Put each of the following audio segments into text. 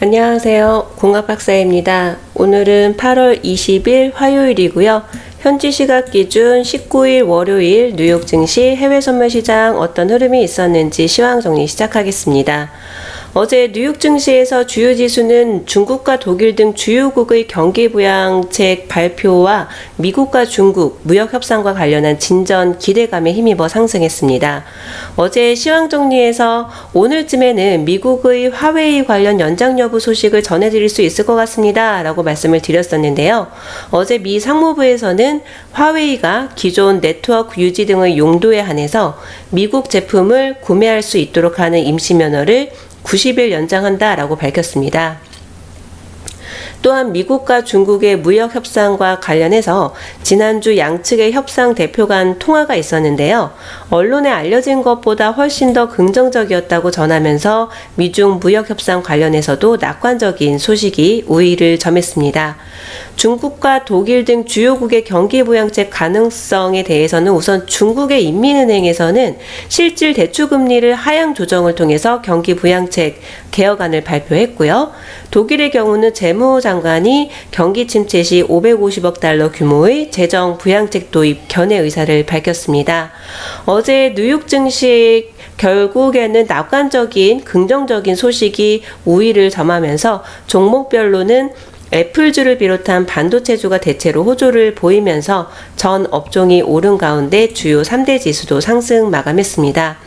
안녕하세요. 공학박사입니다. 오늘은 8월 20일 화요일이고요. 현지 시각 기준 19일 월요일 뉴욕 증시 해외 선물 시장 어떤 흐름이 있었는지 시황 정리 시작하겠습니다. 어제 뉴욕 증시에서 주요 지수는 중국과 독일 등 주요국의 경기 부양책 발표와 미국과 중국 무역 협상과 관련한 진전 기대감에 힘입어 상승했습니다. 어제 시황 정리에서 오늘쯤에는 미국의 화웨이 관련 연장 여부 소식을 전해드릴 수 있을 것 같습니다. 라고 말씀을 드렸었는데요. 어제 미 상무부에서는 화웨이가 기존 네트워크 유지 등의 용도에 한해서 미국 제품을 구매할 수 있도록 하는 임시면허를 90일 연장한다라고 밝혔습니다. 또한 미국과 중국의 무역 협상과 관련해서 지난주 양측의 협상 대표 간 통화가 있었는데요. 언론에 알려진 것보다 훨씬 더 긍정적이었다고 전하면서 미중 무역 협상 관련해서도 낙관적인 소식이 우위를 점했습니다. 중국과 독일 등 주요국의 경기 부양책 가능성에 대해서는 우선 중국의 인민은행에서는 실질 대출금리를 하향 조정을 통해서 경기 부양책 개혁안을 발표했고요. 독일의 경우는 재무장관이 경기 침체 시 550억 달러 규모의 재정 부양책 도입 견해 의사를 밝혔습니다. 어제 뉴욕 증시 결국에는 낙관적인 긍정적인 소식이 우위를 점하면서 종목별로는 애플주를 비롯한 반도체주가 대체로 호조를 보이면서 전 업종이 오른 가운데 주요 3대 지수도 상승 마감했습니다.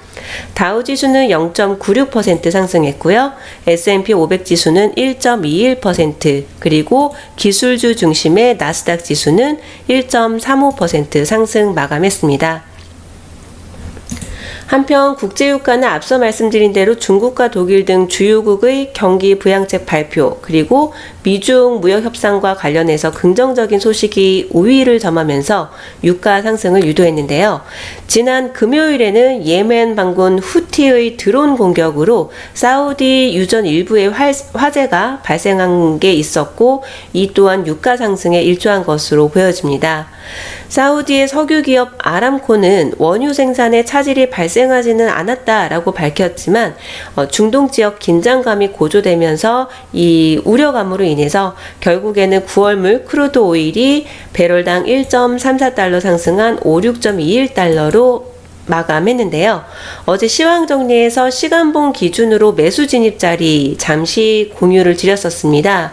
다우지수는 0.96% 상승했고요. S&P 500 지수는 1.21%, 그리고 기술주 중심의 나스닥 지수는 1.35% 상승 마감했습니다. 한편 국제유가는 앞서 말씀드린 대로 중국과 독일 등 주요국의 경기 부양책 발표, 그리고 미중 무역 협상과 관련해서 긍정적인 소식이 우위를 점하면서 유가 상승을 유도했는데요. 지난 금요일에는 예멘 반군 후티의 드론 공격으로 사우디 유전 일부에 화재가 발생한 게 있었고, 이 또한 유가 상승에 일조한 것으로 보여집니다. 사우디의 석유 기업 아람코는 원유 생산에 차질이 발생하지는 않았다라고 밝혔지만 중동 지역 긴장감이 고조되면서 이 우려감으로 인해서 결국에는 9월물 크루드 오일이 배럴당 1.34달러 상승한 56.21달러로 마감했는데요. 어제 시황 정리에서 시간봉 기준으로 매수 진입 자리 잠시 공유를 드렸었습니다.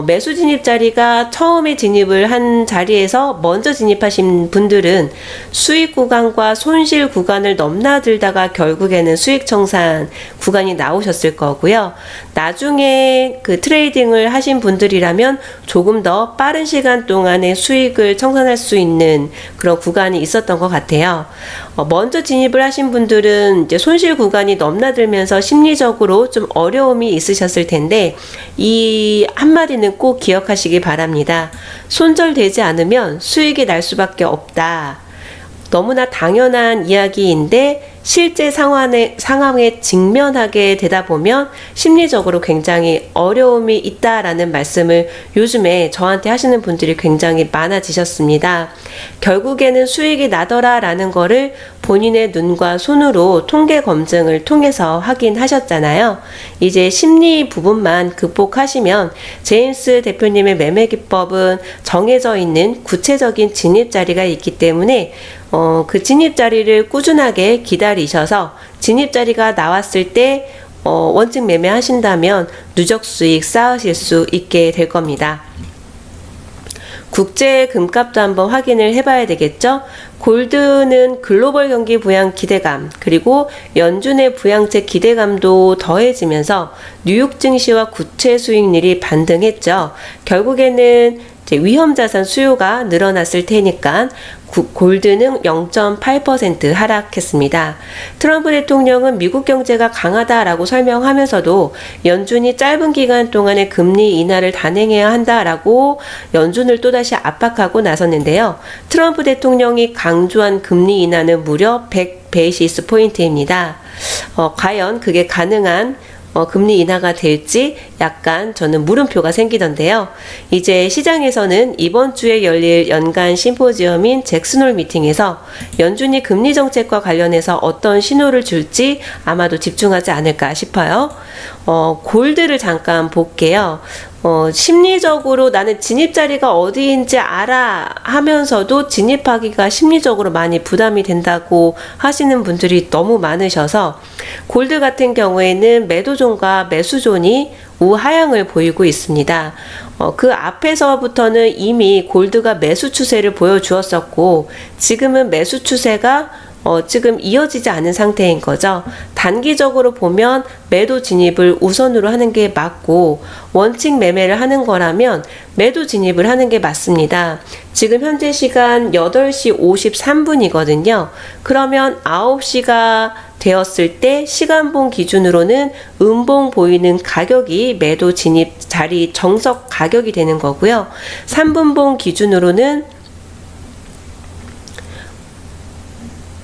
매수 진입 자리가 처음에 진입을 한 자리에서 먼저 진입하신 분들은 수익 구간과 손실 구간을 넘나들다가 결국에는 수익 청산 구간이 나오셨을 거고요. 나중에 그 트레이딩을 하신 분들이라면 조금 더 빠른 시간 동안에 수익을 청산할 수 있는 그런 구간이 있었던 것 같아요. 먼저 진입을 하신 분들은 이제 손실 구간이 넘나들면서 심리적으로 좀 어려움이 있으셨을 텐데, 이 한마디는 꼭 기억하시기 바랍니다. 손절되지 않으면 수익이 날 수밖에 없다. 너무나 당연한 이야기인데 실제 상황에 직면하게 되다 보면 심리적으로 굉장히 어려움이 있다라는 말씀을 요즘에 저한테 하시는 분들이 굉장히 많아지셨습니다. 결국에는 수익이 나더라라는 거를 본인의 눈과 손으로 통계 검증을 통해서 확인하셨잖아요. 이제 심리 부분만 극복하시면 제임스 대표님의 매매 기법은 정해져 있는 구체적인 진입 자리가 있기 때문에 그 진입 자리를 꾸준하게 기다리셔서 진입 자리가 나왔을 때 원칙 매매하신다면 누적 수익 쌓으실 수 있게 될 겁니다. 국제 금값도 한번 확인을 해봐야 되겠죠. 골드는 글로벌 경기 부양 기대감, 그리고 연준의 부양책 기대감도 더해지면서 뉴욕 증시와 국채 수익률이 반등했죠. 결국에는 위험자산 수요가 늘어났을 테니까 골드는 0.8% 하락했습니다. 트럼프 대통령은 미국 경제가 강하다라고 설명하면서도 연준이 짧은 기간 동안의 금리 인하를 단행해야 한다라고 연준을 또다시 압박하고 나섰는데요. 트럼프 대통령이 강조한 금리 인하는 무려 100 베이시스 포인트입니다. 과연 그게 가능한 금리 인하가 될지 약간 저는 물음표가 생기던데요. 이제 시장에서는 이번 주에 열릴 연간 심포지엄인 잭슨홀 미팅에서 연준이 금리 정책과 관련해서 어떤 신호를 줄지 아마도 집중하지 않을까 싶어요. 골드를 잠깐 볼게요. 심리적으로 나는 진입 자리가 어디인지 알아 하면서도 진입하기가 심리적으로 많이 부담이 된다고 하시는 분들이 너무 많으셔서 골드 같은 경우에는 매도존과 매수존이 우하향을 보이고 있습니다. 그 앞에서부터는 이미 골드가 매수 추세를 보여주었었고 지금은 매수 추세가 지금 이어지지 않은 상태인 거죠. 단기적으로 보면 매도 진입을 우선으로 하는 게 맞고 원칙 매매를 하는 거라면 매도 진입을 하는 게 맞습니다. 지금 현재 시간 8시 53분이거든요. 그러면 9시가 되었을 때 시간봉 기준으로는 음봉 보이는 가격이 매도 진입 자리 정석 가격이 되는 거고요. 3분봉 기준으로는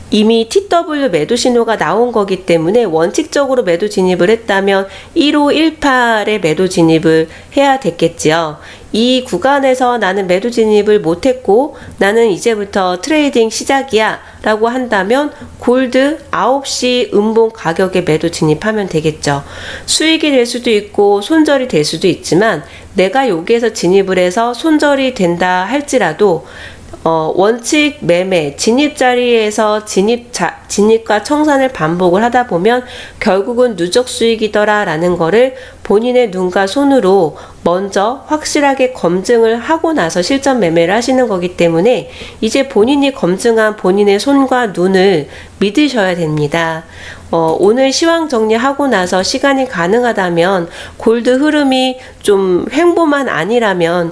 이미 TW 매도 신호가 나온 거기 때문에 원칙적으로 매도 진입을 했다면 1518에 매도 진입을 해야 됐겠지요. 이 구간에서 나는 매도 진입을 못했고 나는 이제부터 트레이딩 시작이야 라고 한다면 골드 9시 음봉 가격에 매도 진입하면 되겠죠. 수익이 될 수도 있고 손절이 될 수도 있지만 내가 여기에서 진입을 해서 손절이 된다 할지라도 원칙 매매 진입 자리에서 진입과 청산을 반복을 하다 보면 결국은 누적 수익이더라 라는 거를 본인의 눈과 손으로 먼저 확실하게 검증을 하고 나서 실전 매매를 하시는 거기 때문에 이제 본인이 검증한 본인의 손과 눈을 믿으셔야 됩니다. 오늘 시황 정리하고 나서 시간이 가능하다면 골드 흐름이 좀 횡보만 아니라면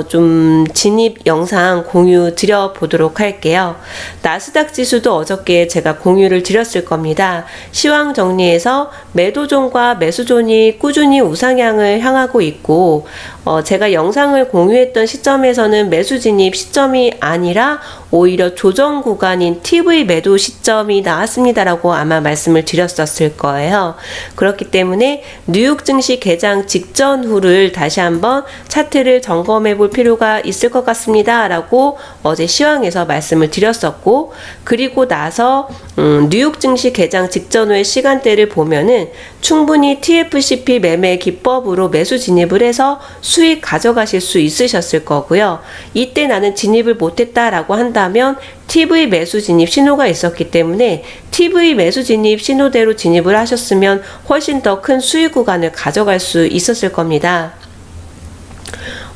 좀 진입 영상 공유 드려 보도록 할게요. 나스닥 지수도 어저께 제가 공유를 드렸을 겁니다. 시황 정리에서 매도존과 매수존이 꾸준히 우상향을 향하고 있고 제가 영상을 공유했던 시점에서는 매수 진입 시점이 아니라 오히려 조정 구간인 TV 매도 시점이 나왔습니다라고 아마 말씀을 드렸었을 거예요. 그렇기 때문에 뉴욕 증시 개장 직전 후를 다시 한번 차트를 점검해 볼 필요가 있을 것 같습니다 라고 어제 시황에서 말씀을 드렸었고, 그리고 나서 뉴욕 증시 개장 직전 후의 시간대를 보면은 충분히 TFCP 매매 기법으로 매수 진입을 해서 수익 가져가실 수 있으셨을 거고요. 이때 나는 진입을 못했다라고 한다면 TV 매수 진입 신호가 있었기 때문에 TV 매수 진입 신호대로 진입을 하셨으면 훨씬 더 큰 수익 구간을 가져갈 수 있었을 겁니다.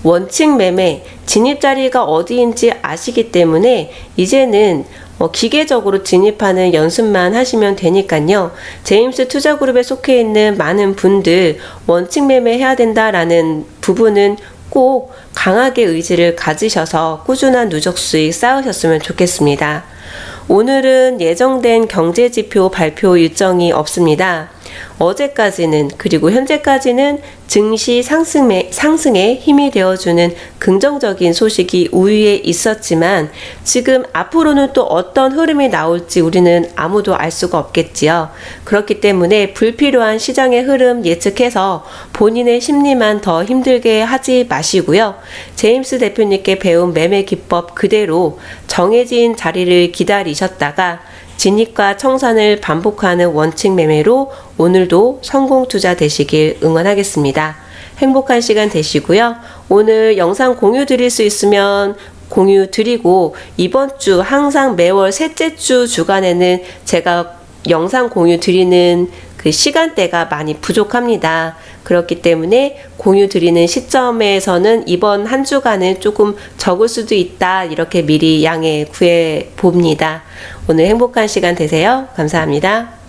원칙 매매 진입 자리가 어디인지 아시기 때문에 이제는 기계적으로 진입하는 연습만 하시면 되니까요. 제임스 투자그룹에 속해 있는 많은 분들 원칙 매매 해야 된다라는 부분은 꼭 강하게 의지를 가지셔서 꾸준한 누적 수익 쌓으셨으면 좋겠습니다. 오늘은 예정된 경제지표 발표 일정이 없습니다. 어제까지는 그리고 현재까지는 증시 상승에 힘이 되어주는 긍정적인 소식이 우위에 있었지만 지금 앞으로는 또 어떤 흐름이 나올지 우리는 아무도 알 수가 없겠지요. 그렇기 때문에 불필요한 시장의 흐름 예측해서 본인의 심리만 더 힘들게 하지 마시고요. 제임스 대표님께 배운 매매 기법 그대로 정해진 자리를 기다리셨다가 진입과 청산을 반복하는 원칙 매매로 오늘도 성공 투자 되시길 응원하겠습니다. 행복한 시간 되시고요. 오늘 영상 공유 드릴 수 있으면 공유 드리고 이번 주 항상 매월 셋째 주 주간에는 제가 영상 공유 드리는 그 시간대가 많이 부족합니다. 그렇기 때문에 공유 드리는 시점에서는 이번 한 주간은 조금 적을 수도 있다 이렇게 미리 양해 구해 봅니다. 오늘 행복한 시간 되세요. 감사합니다.